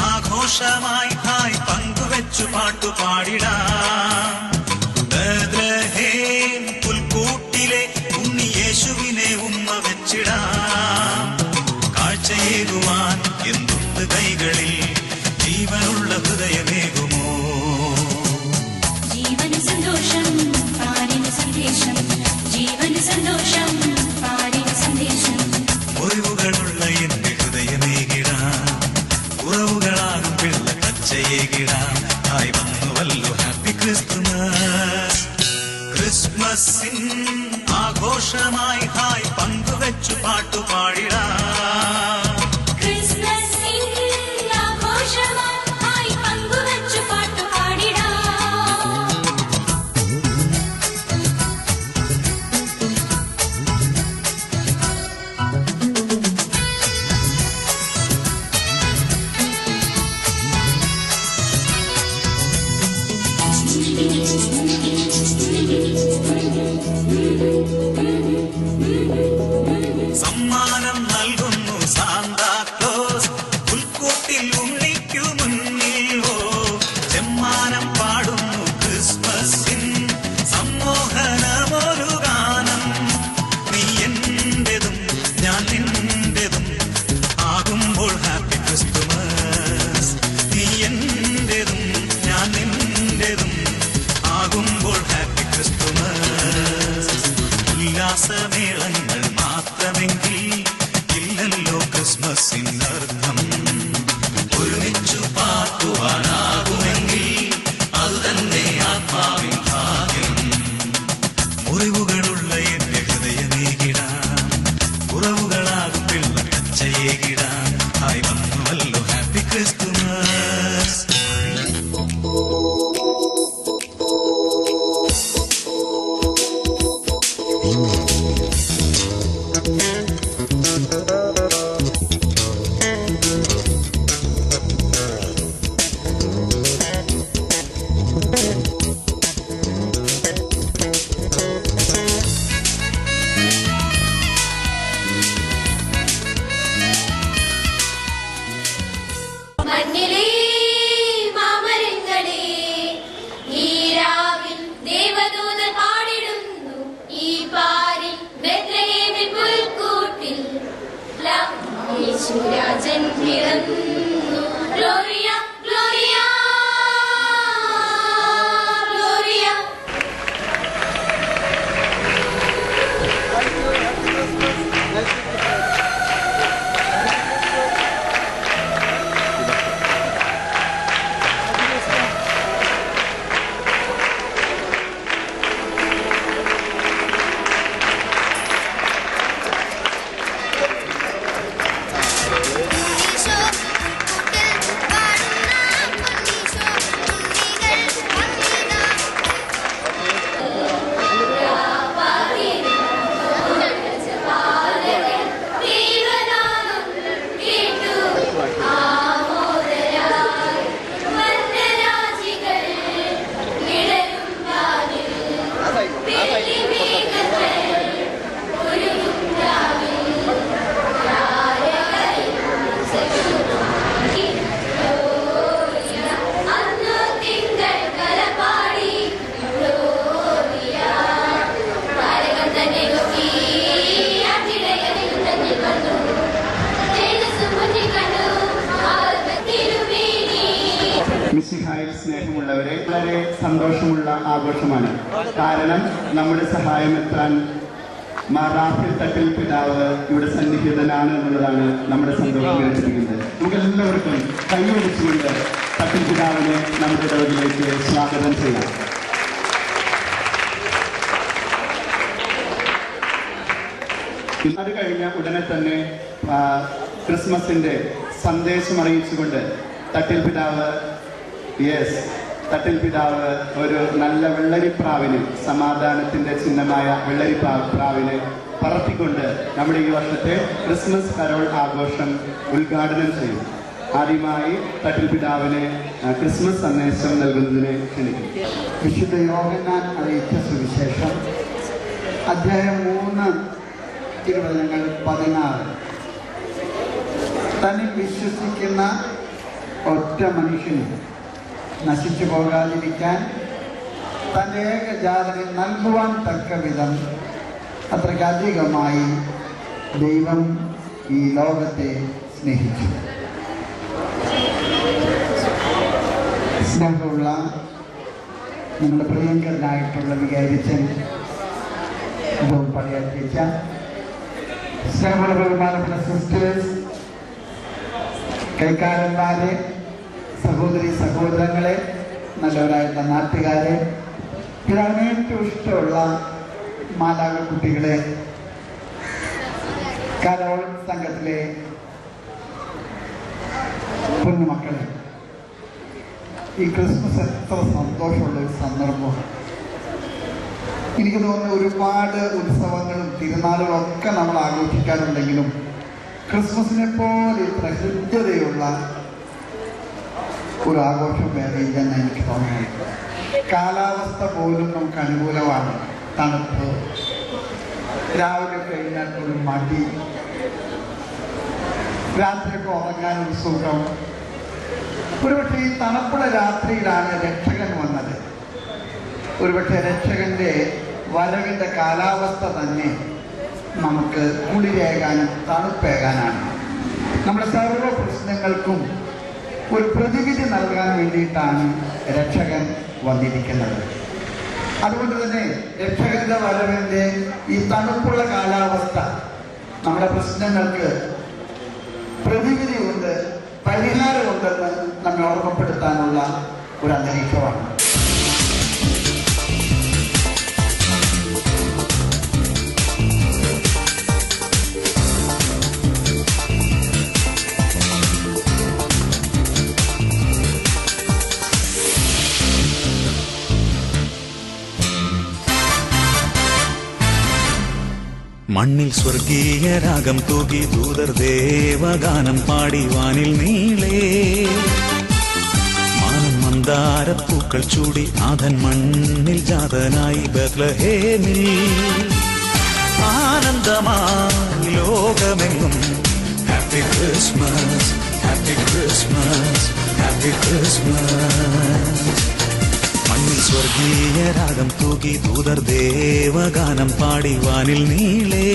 ആഘോഷമായി ഹായ് പങ്കുവെച്ചു പാട്ടുപാടിടാം. ബേത്ലഹേം പുൽക്കൂട്ടിലെ ഉണ്ണി യേശുവിനെ ഉമ്മ വെച്ചിടാം. കാഴ്ചയേകുവാൻ എന്തുണ്ട് കൈകളിൽ, ജീവനുള്ള ഹൃദയമേകുമോ? ജീവന് സന്തോഷം പാരിന് സന്ദേശം, ജീവന് സന്തോഷം പാരിന് സന്ദേശം. മുറിവുകളുള്ള എന്റെ ഹൃദയമേകിടാം, കുറവുകളാകും പിള്ള പച്ചയേകിടാം. ആയി വന്നുവല്ലോ ഹാപ്പി ക്രിസ്തുമസ്. ക്രിസ്മസിൻ ആഘോഷമായി ഹായ് പങ്കുവെച്ചു പാട്ടുപാടിടാം. സമ്മാനം നൽകുന്നു സാന്താക്ലോസ് പുൽക്കൂട്ടിൽ ഉണ്ണിക്കു മുന്നിൽ. ഓ ചെമ്മാനം പാടുന്നു ക്രിസ്മസിൻ സമ്മോഹനമൊരു ഗാനം. നീ എന്റെതും ഞാൻ നിന്റെതും ആകുമ്പോൾ ഹാപ്പി ക്രിസ്തുമസ്. നീ എന്റെതും ഞാൻ നിന്റെതും ആകുമ്പോൾ ഹാപ്പി ക്രിസ്തുമസ്. ഉല്ലാസമേളങ്ങൾ മാത്രമെങ്കിൽ ഇല്ലല്ലോ ക്രിസ്മസിനർത്ഥം. ഒരുമിച്ചു പാട്ടുവാനാകുമെങ്കിൽ അത് തന്നെ ആത്മാവിൻ ഭാഗ്യം. മുറിവുകളുള്ള എന്റെ ഹൃദയമേകിടാം, കുറവുകളാകും പിള്ള പച്ചയേകിടാം. ആയി വന്നുവല്ലോ ഹാപ്പി ക്രിസ്തുമസ്. മണ്ണിലേ മാമരങ്ങളേ ഈ രാവിൽ ദേവദൂതൻ പാടിടുന്നു. ഈ പാരിൽ ബേത്ലഹേമിൽ പുൽക്കൂട്ടിൽ യേശുരാജൻ പിറന്നു. Gloria Gloria Gloria. മിശിഹായിൽ സ്നേഹമുള്ളവരെ, വളരെ സന്തോഷമുള്ള ആഘോഷമാണ്. കാരണം നമ്മുടെ സഹായം എത്താൻ റാഫേൽ തട്ടിൽ പിതാവ് ഇവിടെ സന്നിഹിതനാണ് എന്നുള്ളതാണ് നമ്മുടെ സന്തോഷം പ്രകടിപ്പിക്കുന്നത്. നമുക്കെല്ലാവർക്കും കൈയടിച്ചുകൊണ്ട് തട്ടിൽ പിതാവിനെ നമ്മുടെ ഇടവകളിലേക്ക് സ്വാഗതം ചെയ്യാം. അത് കഴിഞ്ഞ ഉടനെ തന്നെ ക്രിസ്മസിന്റെ സന്ദേശം അറിയിച്ചുകൊണ്ട് തട്ടിൽ പിതാവ് ഒരു നല്ല വെള്ളരിപ്രാവിന്, സമാധാനത്തിന്റെ ചിഹ്നമായ വെള്ളരിപ്രാവിനെ പറത്തിക്കൊണ്ട് നമ്മുടെ ഈ വർഷത്തെ ക്രിസ്മസ് കരോൾ ആഘോഷം ഉദ്ഘാടനം ചെയ്യും. ആദ്യമായി തട്ടിൽ പിതാവിനെ ക്രിസ്മസ് സന്ദേശം നൽകുന്നതിന് ക്ഷണിക്കും. വിശുദ്ധ യോഹന്നാൻ അറിയിച്ച സുവിശേഷം അധ്യായം 3 തിരുവചനങ്ങൾ 16. തന്നിൽ വിശ്വസിക്കുന്ന ഒറ്റ മനുഷ്യന് നശിച്ചു പോകാതിരിക്കാൻ തൻ്റെ ഏകജാതനെ നൽകുവാൻ തക്ക വിധം അത്രയ്ക്കധികമായി ദൈവം ഈ ലോകത്തെ സ്നേഹിച്ചു. സ്നേഹമുള്ള നമ്മുടെ പ്രിയങ്കരനായിട്ടുള്ള വികാരിച്ചൻ ജോൺ പള്ളിയർപ്പിച്ച സ്നേഹമുള്ള ബഹുമാനപ്പെട്ട സിസ്റ്റേഴ്സ്, കൈക്കാരന്മാരെ, സഹോദരി സഹോദരങ്ങളെ, നല്ലവരായിട്ടുള്ള നാട്ടുകാരെ, പിതാവിന് ഏറ്റവും ഇഷ്ടമുള്ള മാതാക കുട്ടികളെ, കരോൾ സംഘത്തിലെ കുഞ്ഞുമക്കളെ, ഈ ക്രിസ്മസ് എത്ര സന്തോഷമുള്ള ഒരു സന്ദർഭമാണ്. എനിക്ക് തോന്നുന്നു ഒരുപാട് ഉത്സവങ്ങളും തിരുനാളുകളും ഒക്കെ നമ്മൾ ആഘോഷിക്കാറുണ്ടെങ്കിലും ക്രിസ്മസിനെ പോലെ ഇത്ര ഹൃദ്യതയുള്ള ഒരു ആഘോഷം വേറെ ഇല്ലെന്ന് എനിക്ക് തോന്നുന്നു. കാലാവസ്ഥ പോലും നമുക്ക് അനുകൂലമാണ്. തണുപ്പ്, രാവിലെ കഴിഞ്ഞാൽ ഒരു മടി, രാത്രിയൊക്കെ ഉറങ്ങാനൊരു സുഖം. ഒരുപക്ഷെ ഈ തണുപ്പുള്ള രാത്രിയിലാണ് രക്ഷകൻ വന്നത്. ഒരുപക്ഷെ രക്ഷകന്റെ വരവിൻ്റെ കാലാവസ്ഥ തന്നെ നമുക്ക് കുളിരേകാനും തണുപ്പേകാനാണ്. നമ്മുടെ സർവ്വ പ്രശ്നങ്ങൾക്കും ഒരു പ്രതിവിധി നൽകാൻ വേണ്ടിയിട്ടാണ് രക്ഷകൻ വന്നിരിക്കുന്നത്. അതുകൊണ്ട് തന്നെ രക്ഷകന്റെ വരവിൻ്റെ ഈ തണുപ്പുള്ള കാലാവസ്ഥ നമ്മുടെ പ്രശ്നങ്ങൾക്ക് പ്രതിവിധിയുണ്ട്, പരിഹാരമുണ്ടെന്ന് നമ്മെ ഓർമ്മപ്പെടുത്താനുള്ള ഒരു അന്തരീക്ഷമാണ്. മണ്ണിൽ സ്വർഗീയ രാഗം തൂകി ദൂതർ ദേവഗാനം പാടി വാനിൽ നീളേ. മാനം മന്ദാരപ്പൂക്കൾ ചൂടി നാഥൻ മണ്ണിൽ ജാതനായി ബത്ലഹേമിൽ. ആനന്ദമായി ലോകമെങ്ങും happy Christmas, happy Christmas, happy Christmas. മണ്ണിൽ സ്വർഗീയ രാഗം തൂകി ദൂതർ ദേവഗാനം പാടി വാനിൽ നീളേ.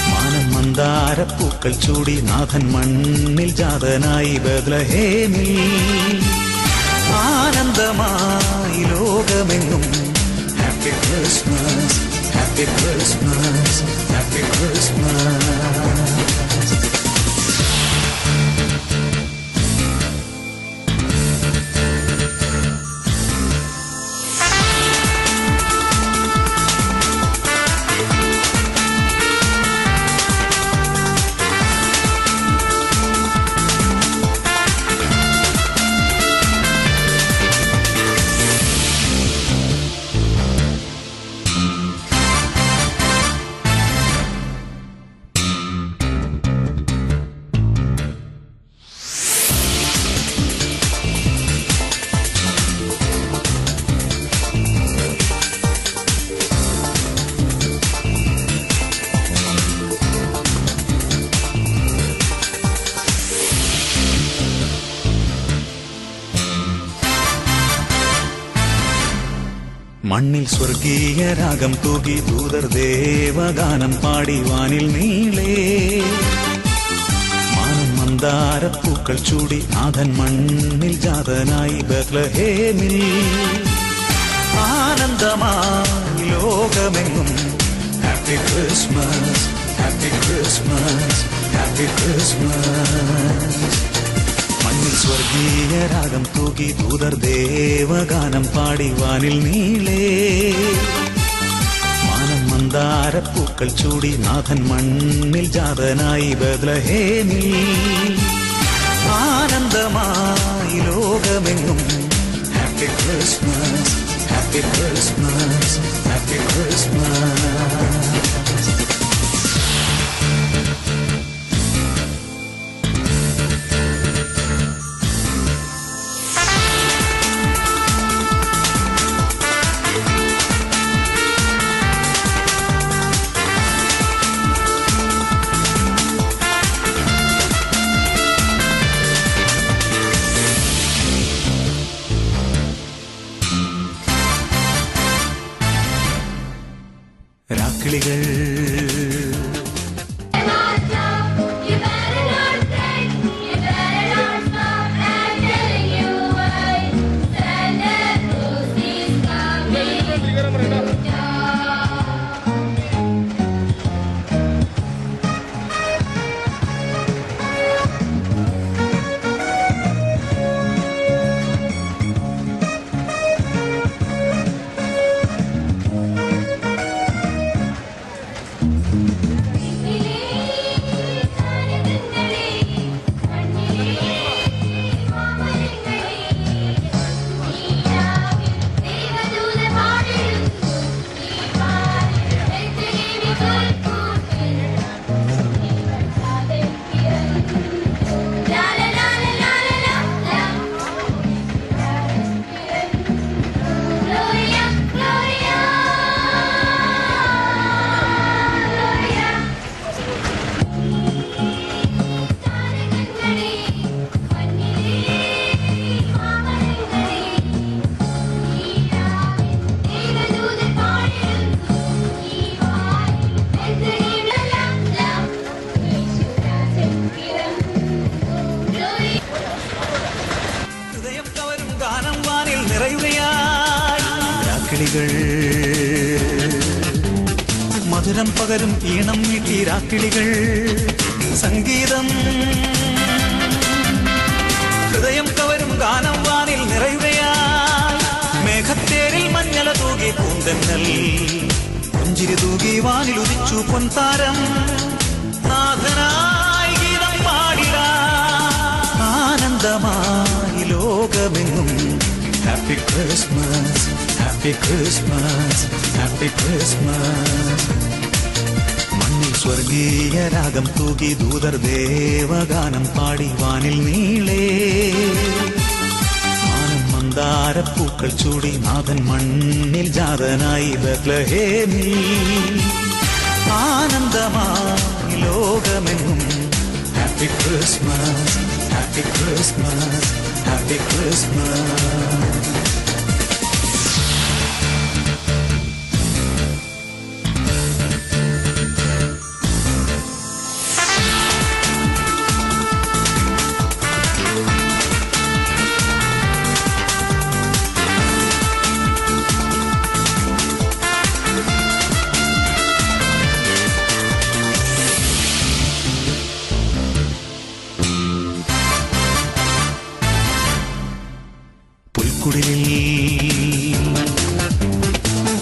മാനം മന്ദാരപ്പൂക്കൾ ചൂടി നാഥൻ മണ്ണിൽ ജാതനായി ബത്ലഹേമിൽ. ആനന്ദമായി ലോകമെങ്ങും happy Christmas, happy Christmas, happy Christmas. മണ്ണിൽ സ്വർഗീയ രാഗം തൂകി ദൂതർ ദേവഗാനം പാടി വാനിൽ നീളേ. മാനം മന്ദാരപ്പൂക്കൾ ചൂടി നാഥൻ മണ്ണിൽ ജാതനായി ബത്ലഹേമിൽ. ആനന്ദമായി ലോകമെങ്ങും Happy Christmas, Happy Christmas, Happy Christmas. മണ്ണിൽ സ്വർഗീയ രാഗം തൂകി ദൂതർ ദേവഗാനം പാടി വാനിൽ നീളേ. മാനം മന്ദാരപ്പൂക്കൾ ചൂടി നാഥൻ മണ്ണിൽ ജാതനായി ബത്ലഹേമിൽ. ആനന്ദമായി ലോകമെങ്ങും Happy Christmas, Happy Christmas, Happy Christmas. രാക്കിളികൾ മധുരം പകരും ഈണം നീട്ടി രാക്കിളികൾ സംഗീതം. ഹൃദയം കവരും ഗാനം വാനിൽ നിറയുകയായി. മേഘത്തേരിൽ മഞ്ഞള തൂകി പൂന്തന്നൽ പുഞ്ചിരി തൂകി വാനിൽ ഉദിച്ചു പൊൻതാരം. നാഥനായി ഗീതം പാടിട ആനന്ദമായി ലോകമെങ്ങും Happy Christmas, Happy Christmas, Happy Christmas. മണ്ണിൽ സ്വർഗീയ രാഗം തൂകി ദൂതർ ദേവഗാനം പാടി വാനിൽ നീളേ. മാനം മന്ദാരപ്പൂക്കൾ ചൂടി നാഥൻ മണ്ണിൽ ജാതനായി ബത്ലഹേമിൽ. ആനന്ദമായി ലോകമെങ്ങും Happy Christmas, Happy Christmas, Happy Christmas.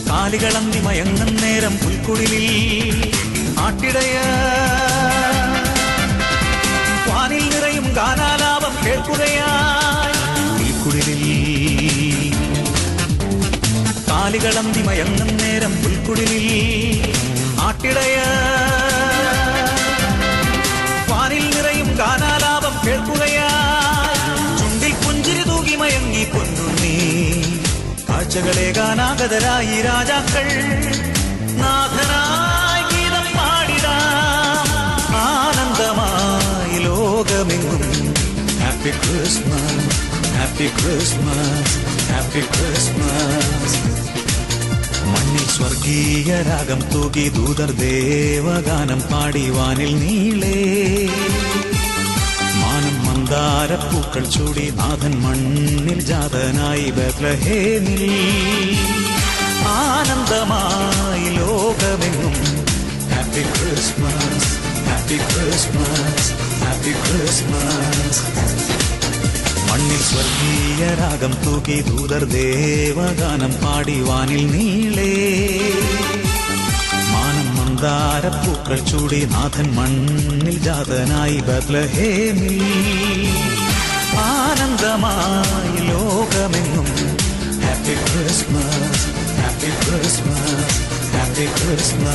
കാലികളന്തി മയങ്ങും നേരം പുൽക്കുടിലിൽ ആട്ടിടയ വാനിൽ നിറയും ഗാനാലാപം കേൾക്കുകയായി. പുൽക്കുടിലിൽ കാലികളന്തി മയങ്ങും നേരം പുൽക്കുടിലിൽ ആട്ടിടയ വാനിൽ നിറയും ഗാനാലാപം കേൾക്കുകയായി. ചുണ്ടിൽ പുഞ്ചിരി തൂകി മയങ്ങി പൊന്നുണ്ണി കാഴ്ചകളെ ഗാനാഗതരായി രാജാക്കൾ. നാഥനായി ഗീതം പാടിടാം ആനന്ദമായി ലോകമെങ്ങും Happy Christmas, Happy Christmas, Happy Christmas. മണ്ണിൽ സ്വർഗീയ രാഗം തൂകി ദൂതർ ദേവഗാനം പാടി വാനിൽ നീളേ. മാനം മന്ദാരപ്പൂക്കൾ ചൂടി നാഥൻ മണ്ണിൽ ജാതനായി ബത്ലഹേമിൽ. ആനന്ദമായി ലോകമെങ്ങും happy Christmas happy Christmas happy Christmas. മണ്ണിൽ സ്വർഗീയ രാഗം തൂക്കി ദൂതർ ദേവഗാനം പാടി വാനിൽ നീളേ. മാനം മന്ദാരപ്പൂക്കൾ ചൂടി നാഥൻ മണ്ണിൽ ജാതനായി ബത്ലഹേമിൽ. ആനന്ദമായി ലോകമെങ്ങും happy Christmas happy Christmas happy Christmas.